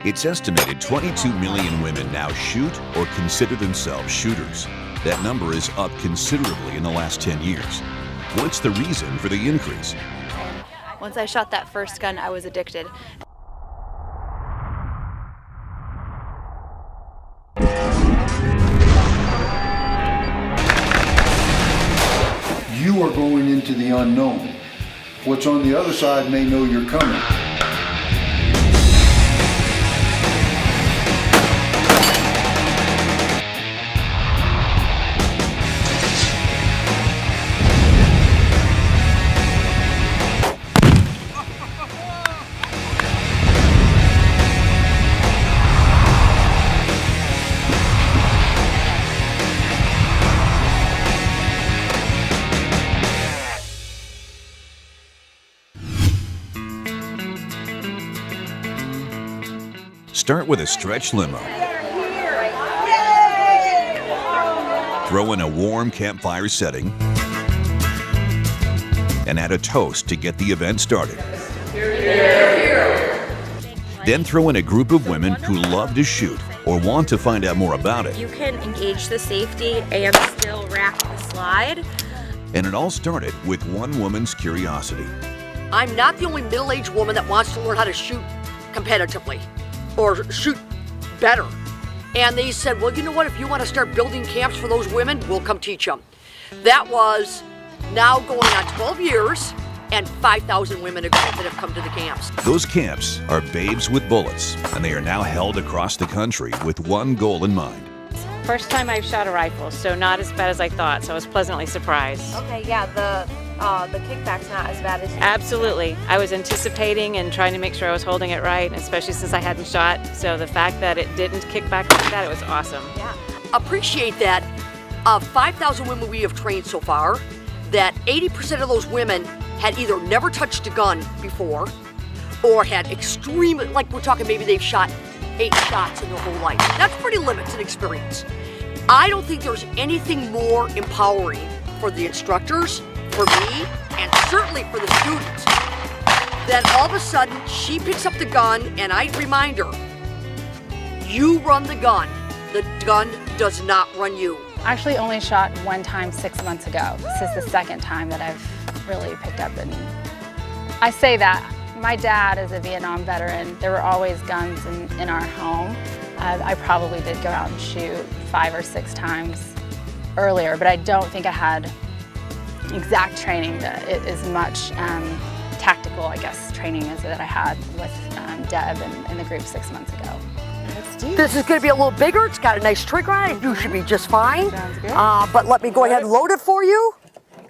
It's estimated 22 million women now shoot or consider themselves shooters. That number is up considerably in the last 10 years. What's the reason for the increase? Once I shot that first gun, I was addicted. You are going into the unknown. What's on the other side may know you're coming. Start with a stretch limo. Throw in a warm campfire setting and add a toast to get the event started. Then throw in a group of women who love to shoot or want to find out more about it. You can engage the safety and still rack the slide. And it all started with one woman's curiosity. I'm not the only middle-aged woman that wants to learn how to shoot competitively or shoot better. And they said, well, you know what, if you want to start building camps for those women, we'll come teach them. That was now going on 12 years and 5,000 women that have come to the camps. Those camps are Babes with Bullets, and they are now held across the country with one goal in mind. First time I've shot a rifle, so not as bad as I thought, so I was pleasantly surprised. Okay, yeah, the kickback's not as bad as you Absolutely. I was anticipating and trying to make sure I was holding it right, especially since I hadn't shot. So the fact that it didn't kick back like that, it was awesome. Yeah. Appreciate that 5,000 women we have trained so far, that 80% of those women had either never touched a gun before or had extreme, like we're talking maybe they've shot 8 shots in their whole life. That's pretty limited experience. I don't think there's anything more empowering for the instructors, for me, and certainly for the students. Then all of a sudden, she picks up the gun, and I remind her, you run the gun does not run you. I actually only shot one time 6 months ago. This is the second time that I've really picked up. And I say that, my dad is a Vietnam veteran. There were always guns in our home. I probably did go out and shoot 5 or 6 times earlier, but I don't think I had exact training that it is much tactical, I guess, training as that I had with Deb and the group 6 months ago. This is going to be a little bigger. It's got a nice trigger on it. You should be just fine. Sounds good. But let me go ahead and load it for you.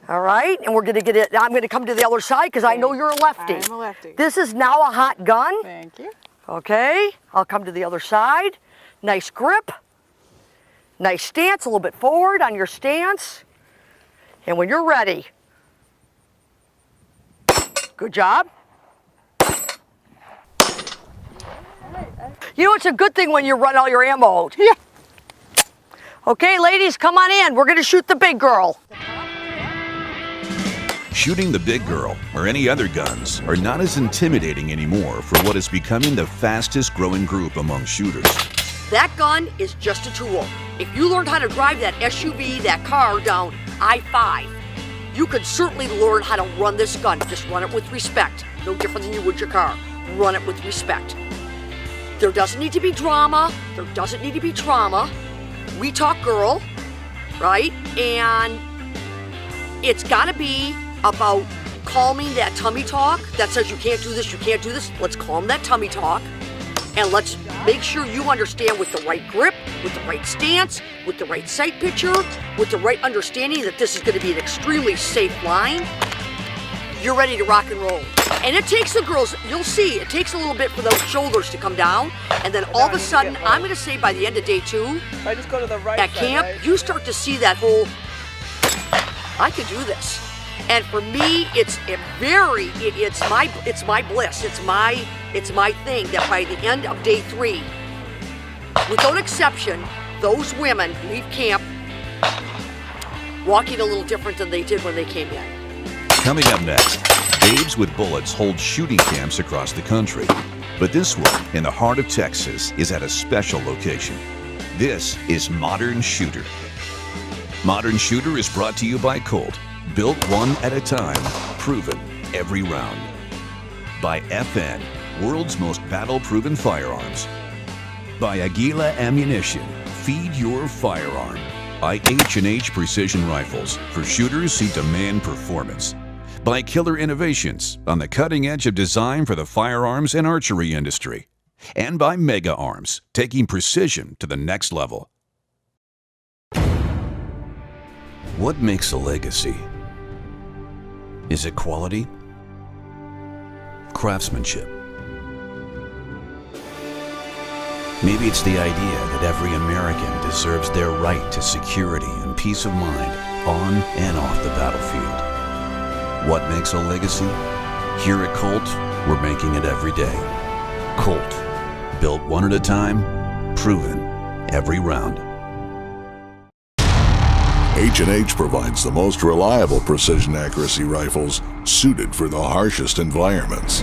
All right, and we're going to get it. I'm going to come to the other side because I know you're a lefty. I'm a lefty. This is now a hot gun. Thank you. Okay, I'll come to the other side. Nice grip. Nice stance, a little bit forward on your stance. And when you're ready, good job. You know, it's a good thing when you run all your ammo out. Yeah. Okay, ladies, come on in. We're going to shoot the big girl. Shooting the big girl or any other guns are not as intimidating anymore for what is becoming the fastest growing group among shooters. That gun is just a tool. If you learned how to drive that SUV, that car down I-5, you could certainly learn how to run this gun. Just run it with respect. No different than you would your car. Run it with respect. There doesn't need to be drama. There doesn't need to be trauma. We talk girl, right? And it's got to be about calming that tummy talk that says you can't do this, you can't do this. Let's calm that tummy talk. And let's make sure you understand with the right grip, with the right stance, with the right sight picture, with the right understanding that this is going to be an extremely safe line. You're ready to rock and roll. And it takes the girls, you'll see, it takes a little bit for those shoulders to come down. And then all of a sudden, I'm going to say by the end of day 2, I just go to the right at side, camp, right? you start to see that whole, I could do this. And for me, it's my bliss. It's my thing that by the end of day 3, without exception, those women leave camp walking a little different than they did when they came in. Coming up next, Babes with Bullets hold shooting camps across the country. But this one, in the heart of Texas, is at a special location. This is Modern Shooter. Modern Shooter is brought to you by Colt. Built one at a time, proven every round. By FN, world's most battle-proven firearms. By Aguila Ammunition, feed your firearm. By H&H Precision Rifles, for shooters who demand performance. By Killer Innovations, on the cutting edge of design for the firearms and archery industry. And by Mega Arms, taking precision to the next level. What makes a legacy? Is it quality? Craftsmanship? Maybe it's the idea that every American deserves their right to security and peace of mind on and off the battlefield. What makes a legacy? Here at Colt, we're making it every day. Colt, built one at a time, proven every round. H&H provides the most reliable precision accuracy rifles suited for the harshest environments.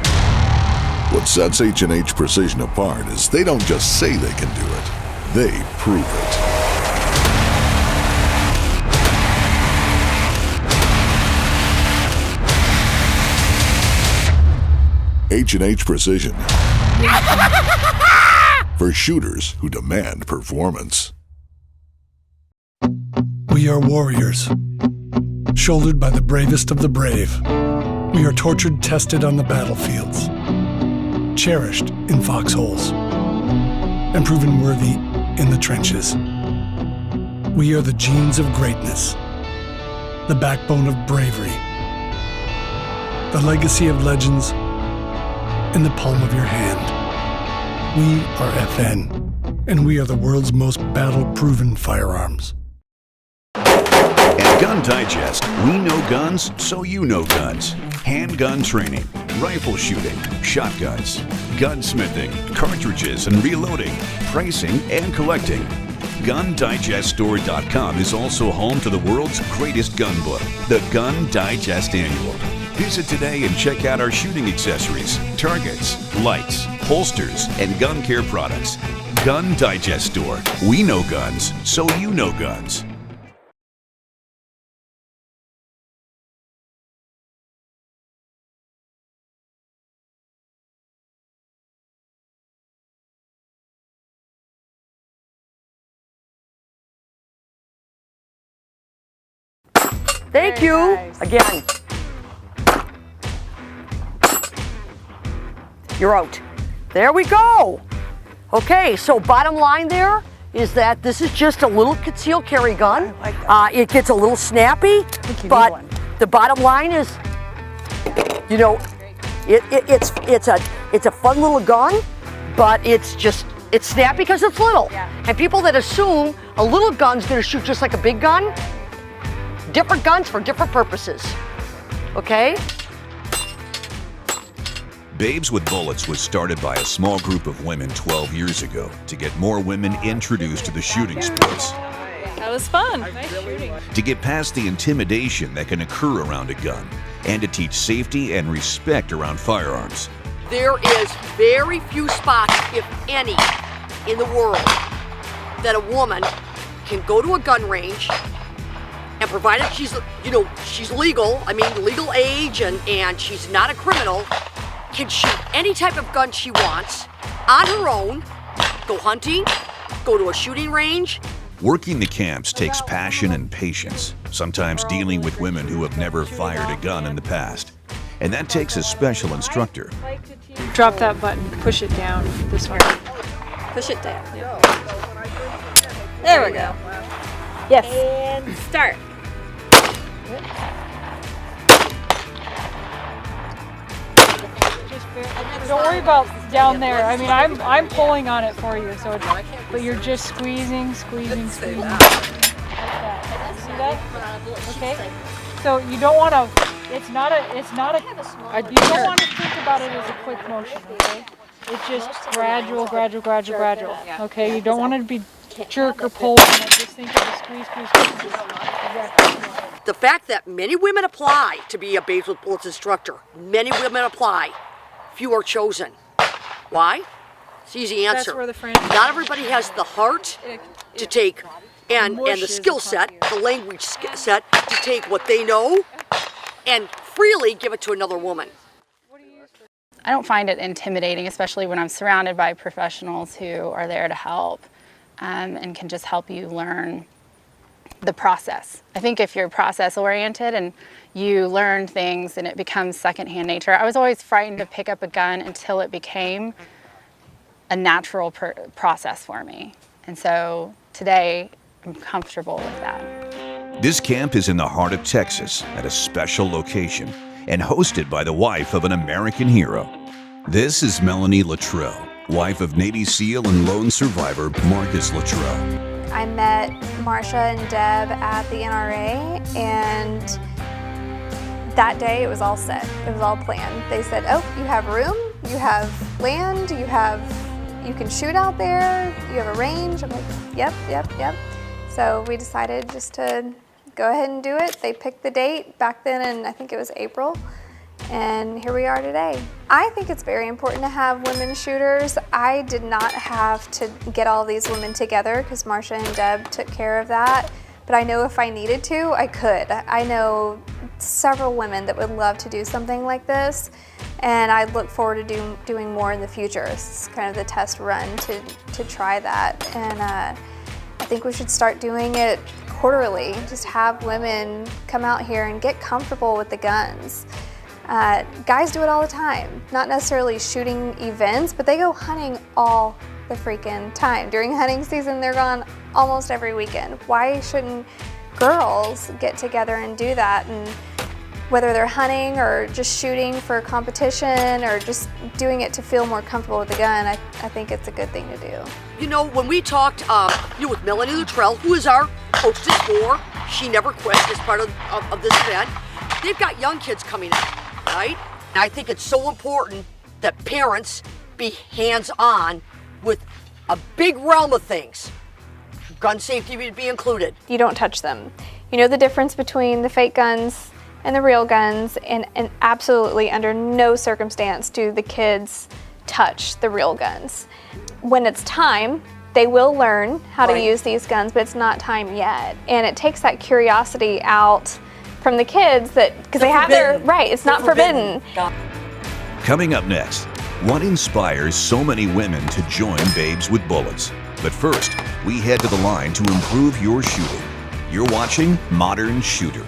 What sets H&H Precision apart is they don't just say they can do it, they prove it. H&H Precision. For shooters who demand performance. We are warriors, shouldered by the bravest of the brave. We are tortured, tested on the battlefields, cherished in foxholes, and proven worthy in the trenches. We are the genes of greatness, the backbone of bravery, the legacy of legends in the palm of your hand. We are FN, and we are the world's most battle-proven firearms. At Gun Digest, we know guns, so you know guns. Handgun training, rifle shooting, shotguns, gunsmithing, cartridges and reloading, pricing and collecting. GunDigestStore.com is also home to the world's greatest gun book, the Gun Digest Annual. Visit today and check out our shooting accessories, targets, lights, holsters, and gun care products. Gun Digest Store. We know guns, so you know guns. Thank you. Nice. Again. You're out. There we go. Okay, so bottom line there is that this is just a little concealed carry gun. I like that. It gets a little snappy, but the bottom line is, you know, it's a fun little gun, but it's snappy because it's little. Yeah. And people that assume a little gun's gonna shoot just like a big gun, different guns for different purposes, okay? Babes with Bullets was started by a small group of women 12 years ago to get more women introduced to the shooting sports. That was fun. Nice shooting. To get past the intimidation that can occur around a gun, and to teach safety and respect around firearms. There is very few spots, if any, in the world that a woman can go to a gun range and provided she's legal, I mean legal age and she's not a criminal, can shoot any type of gun she wants on her own, go hunting, go to a shooting range. Working the camps takes passion and patience, sometimes dealing with women who have never fired a gun in the past. And that takes a special instructor. Drop that button, push it down this way. Push it down. Yeah. There we go. Yes. And start. Don't worry about down there. I mean, I'm pulling on it for you, so but you're just squeezing. Like that. See that? Okay. So you don't want to. You don't want to think about it as a quick motion. Okay. It's just gradual. Okay. You don't want it to be jerk or pull on it. Just think of a squeeze. Exactly. The fact that many women apply to be a Babes with Bullets instructor, many women apply, few are chosen. Why? It's an easy answer. That's where the friendship. Not everybody has the heart to take and the skill set, the language set to take what they know and freely give it to another woman. I don't find it intimidating, especially when I'm surrounded by professionals who are there to help and can just help you learn the process. I think if you're process oriented and you learn things and it becomes secondhand nature. I was always frightened to pick up a gun until it became a natural process for me. And so today I'm comfortable with that. This camp is in the heart of Texas at a special location and hosted by the wife of an American hero. This is Melanie Luttrell, wife of Navy SEAL and lone survivor Marcus Luttrell. I met Marsha and Deb at the NRA, and that day it was all set. It was all planned. They said, oh, you have room, you have land, you can shoot out there, you have a range. I'm like, yep. So we decided just to go ahead and do it. They picked the date back then, and I think it was April. And here we are today. I think it's very important to have women shooters. I did not have to get all these women together because Marsha and Deb took care of that. But I know if I needed to, I could. I know several women that would love to do something like this, and I look forward to doing more in the future. It's kind of the test run to try that. And I think we should start doing it quarterly. Just have women come out here and get comfortable with the guns. Guys do it all the time, not necessarily shooting events, but they go hunting all the freaking time. During hunting season, they're gone almost every weekend. Why shouldn't girls get together and do that? And whether they're hunting or just shooting for competition or just doing it to feel more comfortable with the gun, I think it's a good thing to do. You know, when we talked with Melanie Luttrell, who is our hostess for She Never Quit as part of this event, they've got young kids coming in, right? And I think it's so important that parents be hands-on with a big realm of things. Gun safety would be included. You don't touch them. You know the difference between the fake guns and the real guns, and absolutely under no circumstance do the kids touch the real guns. When it's time, they will learn how to use these guns, but it's not time yet. And it takes that curiosity out from the kids because they have their, it's not forbidden. Coming up next, what inspires so many women to join Babes with Bullets? But first, we head to the line to improve your shooting. You're watching Modern Shooter.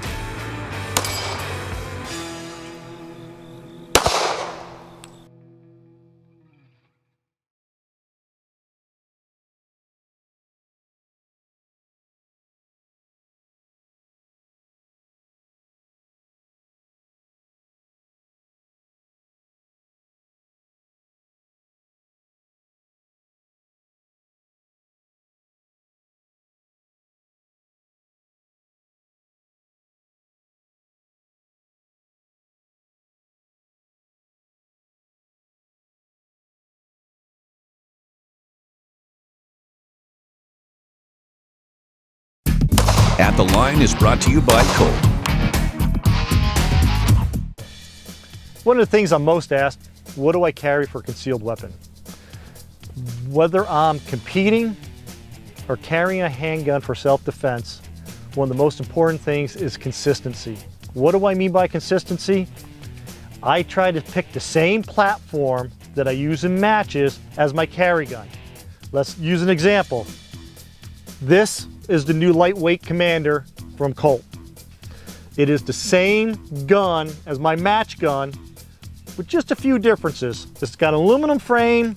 At the Line is brought to you by Colt. One of the things I'm most asked, what do I carry for a concealed weapon? Whether I'm competing or carrying a handgun for self-defense, one of the most important things is consistency. What do I mean by consistency? I try to pick the same platform that I use in matches as my carry gun. Let's use an example. This is the new lightweight Commander from Colt. It is the same gun as my match gun with just a few differences. It's got an aluminum frame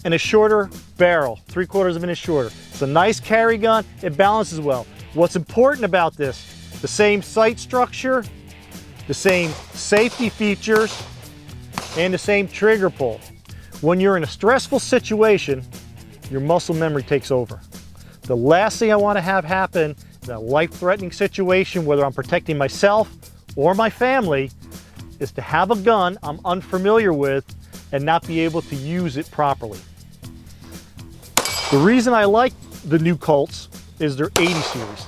and a shorter barrel, 3/4 of an inch shorter. It's a nice carry gun, it balances well. What's important about this? The same sight structure, the same safety features, and the same trigger pull. When you're in a stressful situation, your muscle memory takes over. The last thing I want to have happen in a life-threatening situation, whether I'm protecting myself or my family, is to have a gun I'm unfamiliar with and not be able to use it properly. The reason I like the new Colts is their 80 series.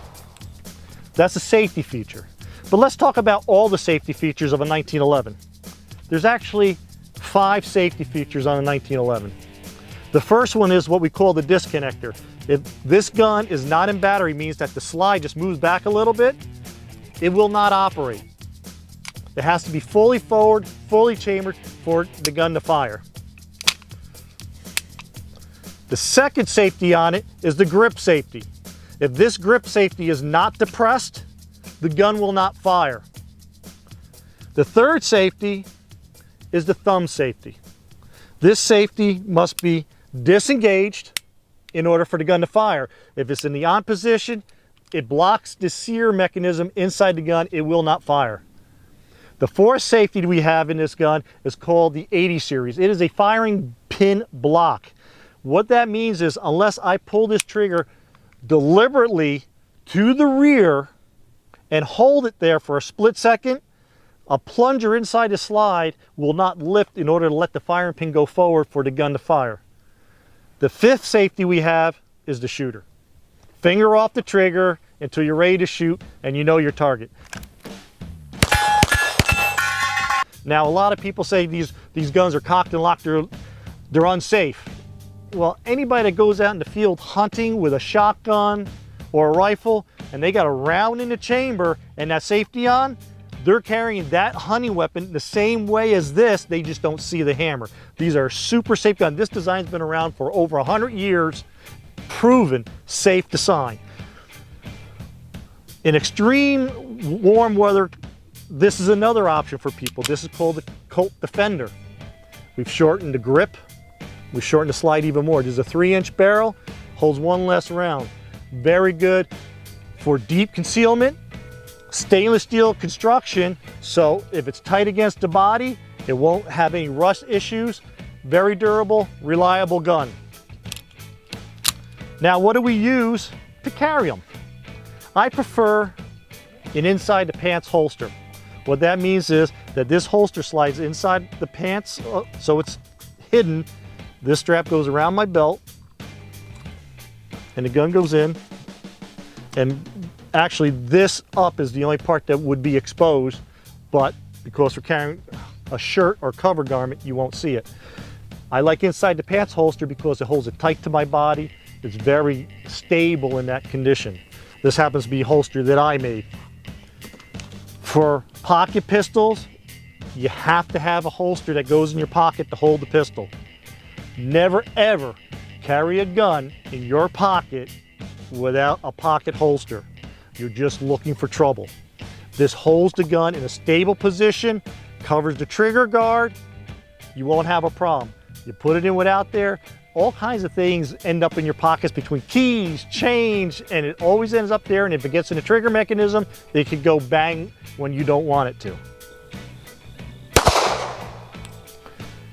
That's a safety feature. But let's talk about all the safety features of a 1911. There's actually 5 safety features on a 1911. The first one is what we call the disconnector. If this gun is not in battery, means that the slide just moves back a little bit, it will not operate. It has to be fully forward, fully chambered for the gun to fire. The second safety on it is the grip safety. If this grip safety is not depressed, the gun will not fire. The third safety is the thumb safety. This safety must be disengaged in order for the gun to fire. If it's in the on position, it blocks the sear mechanism inside the gun, it will not fire. The fourth safety we have in this gun is called the 80 series. It is a firing pin block. What that means is unless I pull this trigger deliberately to the rear and hold it there for a split second, a plunger inside the slide will not lift in order to let the firing pin go forward for the gun to fire. The fifth safety we have is the shooter. Finger off the trigger until you're ready to shoot and you know your target. Now, a lot of people say these guns are cocked and locked, they're unsafe. Well, anybody that goes out in the field hunting with a shotgun or a rifle and they got a round in the chamber and that safety on, they're carrying that hunting weapon the same way as this, they just don't see the hammer. These are super safe guns. This design's been around for over 100 years, proven safe design. In extreme warm weather, this is another option for people. This is called the Colt Defender. We've shortened the grip. We've shortened the slide even more. There's a 3-inch barrel, holds one less round. Very good for deep concealment. Stainless steel construction, so if it's tight against the body, it won't have any rust issues. Very durable, reliable gun. Now, what do we use to carry them? I prefer an inside the pants holster. What that means is that this holster slides inside the pants, so it's hidden. This strap goes around my belt, and the gun goes in, and actually this up is the only part that would be exposed, but because we're carrying a shirt or cover garment, you won't see it. I like inside the pants holster because it holds it tight to my body. It's very stable in that condition. This happens to be a holster that I made. For pocket pistols, you have to have a holster that goes in your pocket to hold the pistol. Never ever carry a gun in your pocket without a pocket holster. You're just looking for trouble. This holds the gun in a stable position, covers the trigger guard, you won't have a problem. You put it in without there, all kinds of things end up in your pockets between keys, change, and it always ends up there, and if it gets in the trigger mechanism, it could go bang when you don't want it to.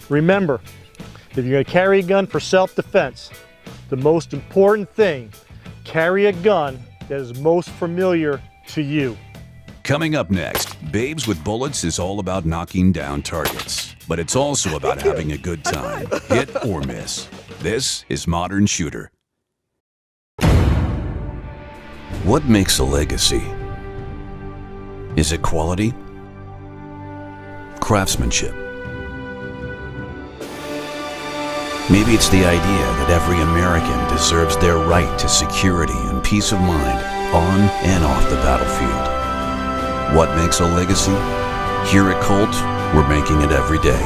Remember, if you're gonna carry a gun for self-defense, the most important thing, carry a gun that is most familiar to you. Coming up next, Babes with Bullets is all about knocking down targets, but it's also about having a good time, hit or miss. This is Modern Shooter. What makes a legacy? Is it quality? Craftsmanship? Maybe it's the idea that every American deserves their right to security and peace of mind on and off the battlefield. What makes a legacy? Here at Colt, we're making it every day.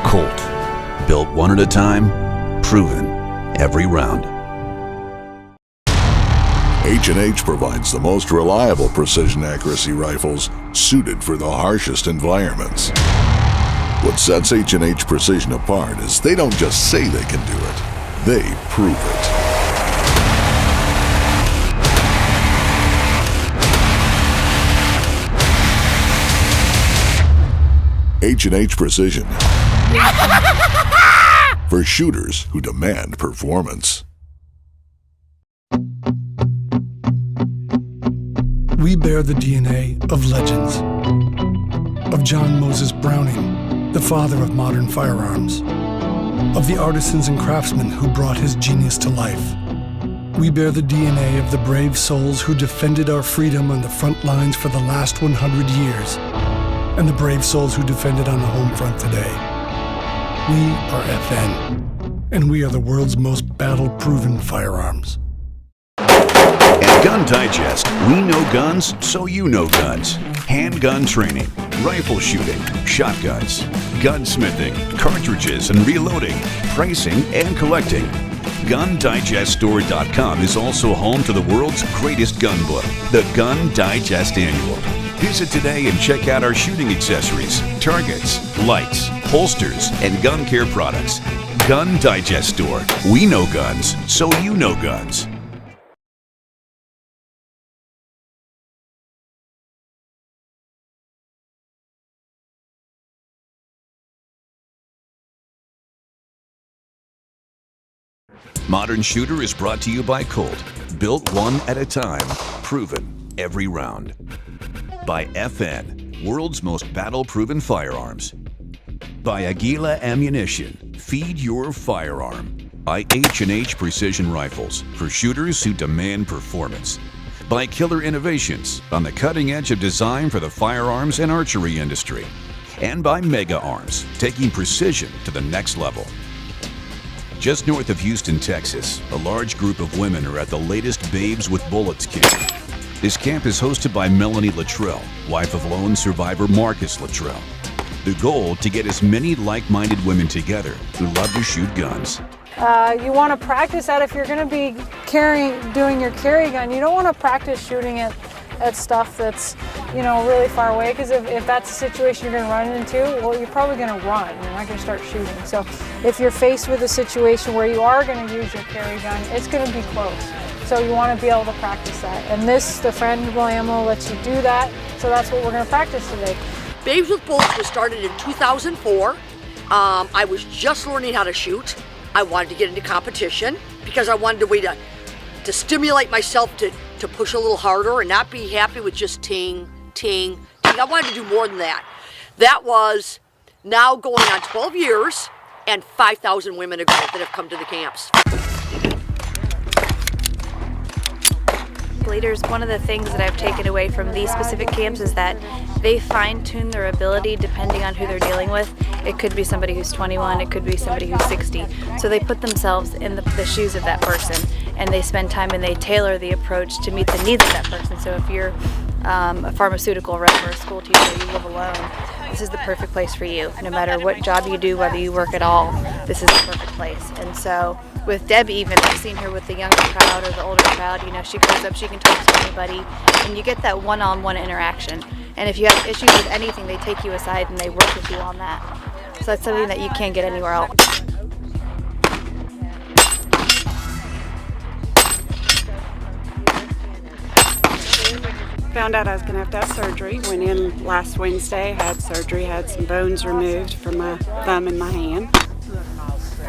Colt, built one at a time, proven every round. H&H provides the most reliable precision accuracy rifles suited for the harshest environments. What sets H&H Precision apart is they don't just say they can do it, they prove it. H&H Precision. For shooters who demand performance. We bear the DNA of legends. Of John Moses Browning, the father of modern firearms. Of the artisans and craftsmen who brought his genius to life. We bear the DNA of the brave souls who defended our freedom on the front lines for the last 100 years. And the brave souls who defend it on the home front today. We are FN, and we are the world's most battle-proven firearms. At Gun Digest, we know guns, so you know guns. Handgun training, rifle shooting, shotguns, gunsmithing, cartridges and reloading, pricing and collecting. GunDigestStore.com is also home to the world's greatest gun book, the Gun Digest Annual. Visit today and check out our shooting accessories, targets, lights, holsters, and gun care products. Gun Digest Store. We know guns, so you know guns. Modern Shooter is brought to you by Colt. Built one at a time, proven every round. By FN, world's most battle-proven firearms. By Aguila Ammunition, feed your firearm. By H&H Precision Rifles, for shooters who demand performance. By Killer Innovations, on the cutting edge of design for the firearms and archery industry. And by Mega Arms, taking precision to the next level. Just north of Houston, Texas, a large group of women are at the latest Babes with Bullets camp. This camp is hosted by Melanie Luttrell, wife of lone survivor Marcus Luttrell. The goal, to get as many like-minded women together who love to shoot guns. You want to practice that if you're going to be doing your carry gun. You don't want to practice shooting at stuff that's, you know, really far away, because if that's a situation you're going to run into, well, you're probably going to run. You're not going to start shooting. So if you're faced with a situation where you are going to use your carry gun, it's going to be close. So you want to be able to practice that. And this, the Frangible ammo, lets you do that. So that's what we're going to practice today. Babes with Bullets was started in 2004. I was just learning how to shoot. I wanted to get into competition because I wanted a way to stimulate myself to push a little harder and not be happy with just ting, ting, ting. I wanted to do more than that. That was now going on 12 years and 5,000 women ago that have come to the camps. Leaders, one of the things that I've taken away from these specific camps is that they fine-tune their ability depending on who they're dealing with. It could be somebody who's 21, it could be somebody who's 60. So they put themselves in the shoes of that person, and they spend time and they tailor the approach to meet the needs of that person. So if you're a pharmaceutical rep or a school teacher, you live alone, this is the perfect place for you. No matter what job you do, whether you work at all, this is the perfect place. And so with Deb, even, I've seen her with the younger crowd or the older crowd, you know, she goes up, she can talk to anybody, and you get that one-on-one interaction. And if you have issues with anything, they take you aside and they work with you on that. So that's something that you can't get anywhere else. Found out I was going to have surgery. Went in last Wednesday, had surgery, had some bones removed from my thumb and my hand.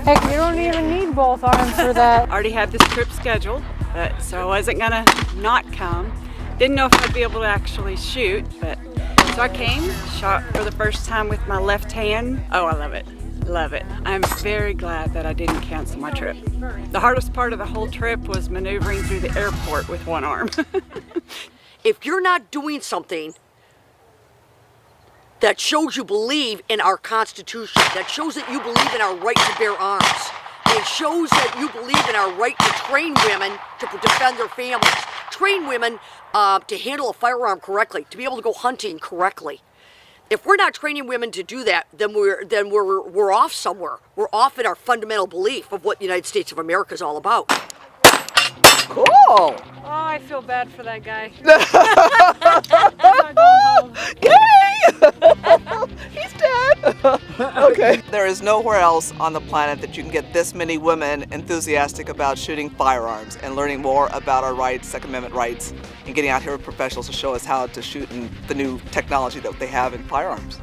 Heck, you don't even need both arms for that. Already had this trip scheduled, so I wasn't going to not come. Didn't know if I'd be able to actually shoot, but so I came, shot for the first time with my left hand. Oh, I love it. Love it. I'm very glad that I didn't cancel my trip. The hardest part of the whole trip was maneuvering through the airport with one arm. If you're not doing something that shows you believe in our Constitution, that shows that you believe in our right to bear arms, it shows that you believe in our right to train women to defend their families, train women to handle a firearm correctly, to be able to go hunting correctly. If we're not training women to do that, then we're off somewhere. We're off in our fundamental belief of what the United States of America is all about. Cool. Oh, I feel bad for that guy. I'm not going home. Yay! He's dead. Okay. There is nowhere else on the planet that you can get this many women enthusiastic about shooting firearms and learning more about our rights, Second Amendment rights, and getting out here with professionals to show us how to shoot in the new technology that they have in firearms.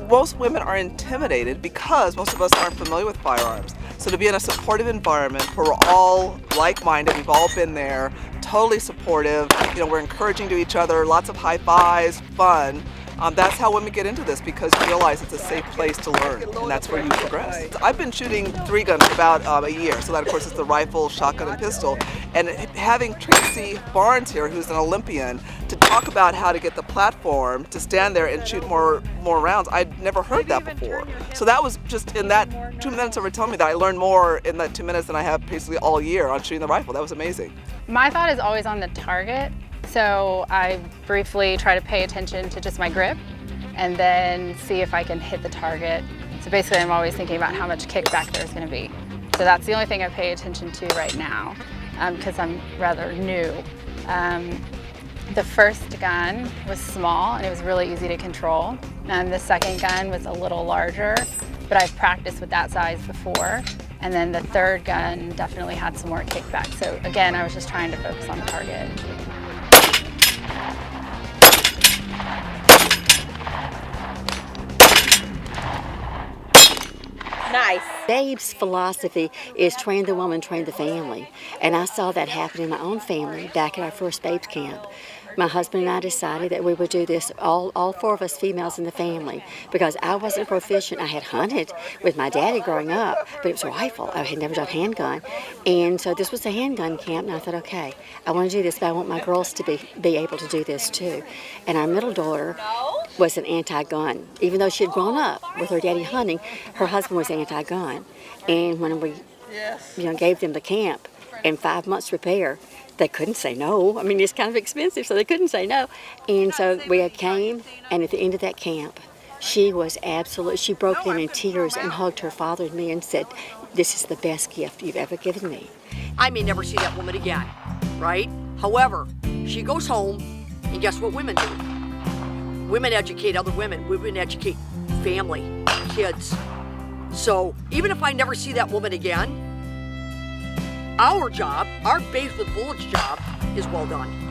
Most women are intimidated because most of us aren't familiar with firearms. So to be in a supportive environment where we're all like-minded, we've all been there, totally supportive, you know, we're encouraging to each other, lots of high fives, fun. That's how women get into this, because you realize it's a safe place to learn, and that's where you progress. I've been shooting 3 guns for about a year, so that of course is the rifle, shotgun, and pistol. And having Tracy Barnes here, who's an Olympian, to talk about how to get the platform to stand there and shoot more rounds, I'd never heard that before. So that was just in that 2 minutes of her telling me that I learned more in that 2 minutes than I have basically all year on shooting the rifle. That was amazing. My thought is always on the target. So I briefly try to pay attention to just my grip and then see if I can hit the target. So basically I'm always thinking about how much kickback there's going to be. So that's the only thing I pay attention to right now because I'm rather new. The first gun was small and it was really easy to control. The second gun was a little larger, but I've practiced with that size before. And then the third gun definitely had some more kickback. So again, I was just trying to focus on the target. Nice. Babe's philosophy is train the woman, train the family. And I saw that happen in my own family back at our first Babe's camp. My husband and I decided that we would do this, all 4 of us females in the family, because I wasn't proficient. I had hunted with my daddy growing up, but it was a rifle. I had never done handgun. And so this was a handgun camp, and I thought, okay, I want to do this, but I want my girls to be able to do this too. And our middle daughter was an anti-gun. Even though she had grown up with her daddy hunting, her husband was anti-gun. And when we gave them the camp and 5 months repair, they couldn't say no. I mean, it's kind of expensive, so they couldn't say no. And so we came, and at the end of that camp, she was she broke down in tears and hugged her father and me and said, "This is the best gift you've ever given me." I may never see that woman again, right? However, she goes home, and guess what women do? Women educate other women. Women educate family, kids. So even if I never see that woman again, our job, our Babes with Bullets job, is well done.